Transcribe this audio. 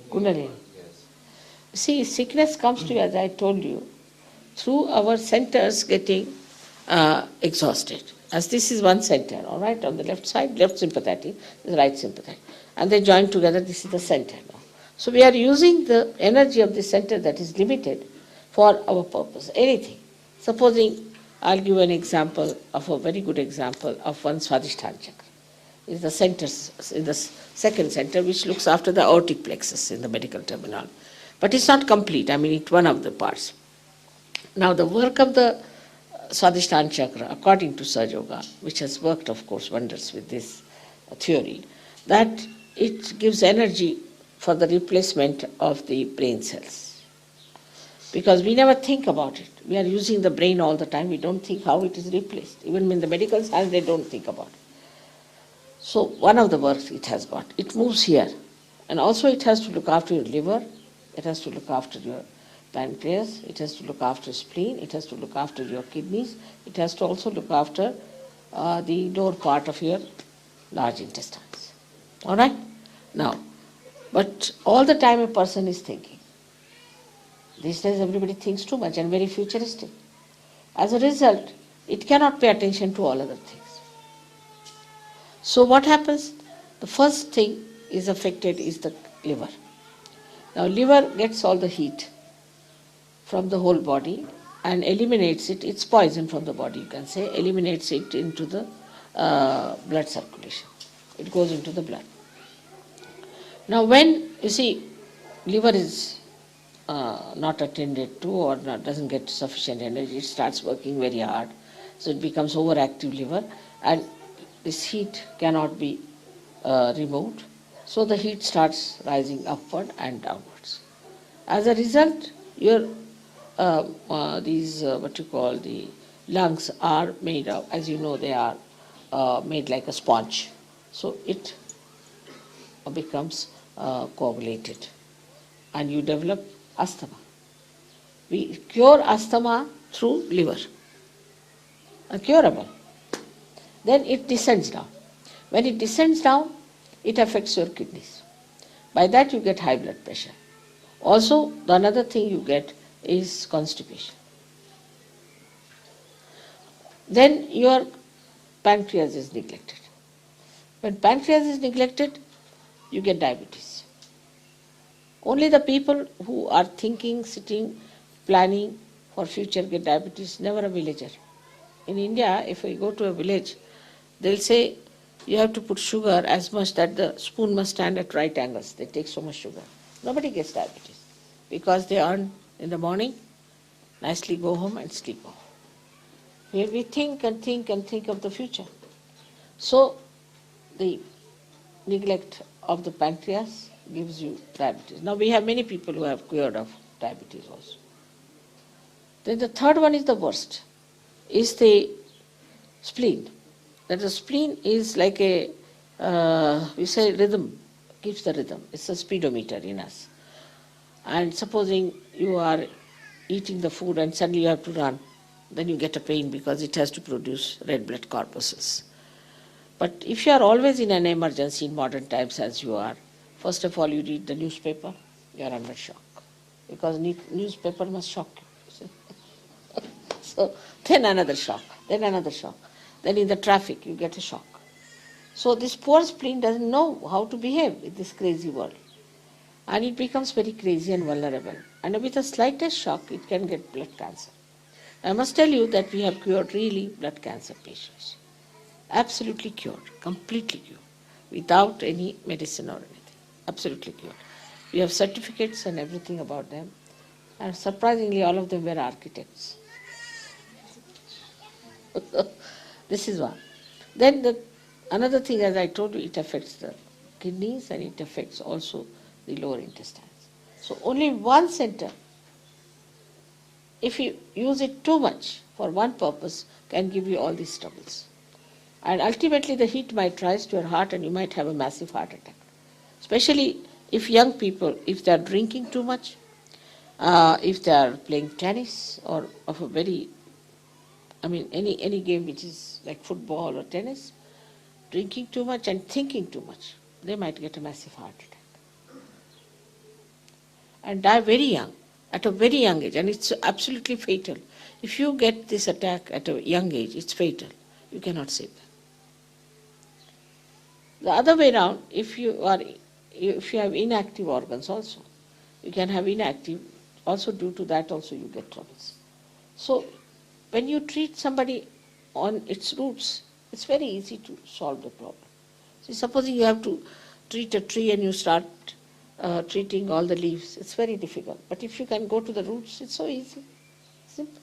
Kundalini. See, sickness comes to you, as I told you, through our centers getting exhausted. As this is one center, all right, on the left side, left sympathetic, is right sympathetic. And they join together, this is the center now. So we are using the energy of the center that is limited for our purpose, anything. Supposing, I'll give an example of a very good example of one Swadhisthana Chakra. Is the center, in the second center, which looks after the aortic plexus in the medical terminology. But it's not complete, I mean, it's one of the parts. Now, the work of the Swadhisthana Chakra, according to Sahaja Yoga, which has worked, of course, wonders with this theory, that it gives energy for the replacement of the brain cells. Because we never think about it. We are using the brain all the time. We don't think how it is replaced. Even in the medical science, they don't think about it. So one of the works it has got. It moves here. And also it has to look after your liver. It has to look after your pancreas. It has to look after spleen. It has to look after your kidneys. It has to also look after the lower part of your large intestines. All right? Now, but all the time a person is thinking. These days everybody thinks too much and very futuristic. As a result, it cannot pay attention to all other things. So what happens? The first thing is affected is the liver. Now liver gets all the heat from the whole body and eliminates it. It's poison from the body, you can say, eliminates it into the blood circulation. It goes into the blood. Now when, you see, liver is not attended to or doesn't get sufficient energy, it starts working very hard. So it becomes overactive liver and this heat cannot be removed. So the heat starts rising upward and downwards. As a result, your what you call the lungs are made of, as you know, they are made like a sponge. So it becomes coagulated and you develop asthma. We cure asthma through liver, curable. Then it descends down. When it descends down, it affects your kidneys. By that you get high blood pressure. Also, the another thing you get is constipation. Then your pancreas is neglected. When pancreas is neglected, you get diabetes. Only the people who are thinking, sitting, planning for future get diabetes, never a villager. In India, if we go to a village, they'll say you have to put sugar as much that the spoon must stand at right angles. They take so much sugar. Nobody gets diabetes because they earn in the morning, nicely go home and sleep off. Here we think and think and think of the future. So the neglect of the pancreas gives you diabetes. Now we have many people who have cured of diabetes also. Then the third one is the worst, is the spleen. That the spleen is like a, we say rhythm, keeps the rhythm. It's a speedometer in us. And supposing you are eating the food and suddenly you have to run, then you get a pain because it has to produce red blood corpuscles. But if you are always in an emergency in modern times as you are, first of all you read the newspaper, you are under shock. Because newspaper must shock you. So then another shock, then another shock. Then in the traffic you get a shock. So this poor spleen doesn't know how to behave in this crazy world. And it becomes very crazy and vulnerable. And with the slightest shock, it can get blood cancer. I must tell you that we have cured really blood cancer patients. Absolutely cured, completely cured, without any medicine or anything. Absolutely cured. We have certificates and everything about them. And surprisingly, all of them were architects. This is one. Then another thing, as I told you, it affects the kidneys and it affects also the lower intestines. So only one center, if you use it too much for one purpose, can give you all these troubles. And ultimately the heat might rise to your heart and you might have a massive heart attack. Especially if young people, if they are drinking too much, if they are playing tennis or of a very, any game which is like football or tennis, drinking too much and thinking too much, they might get a massive heart attack. and die very young, at a very young age, and it's absolutely fatal. If you get this attack at a young age, it's fatal. You cannot save them. The other way around, if you have inactive organs also, you can have inactive, also due to that also you get troubles. So when you treat somebody on its roots, it's very easy to solve the problem. See, supposing you have to treat a tree and you start treating all the leaves, it's very difficult. But if you can go to the roots, it's so easy, simple.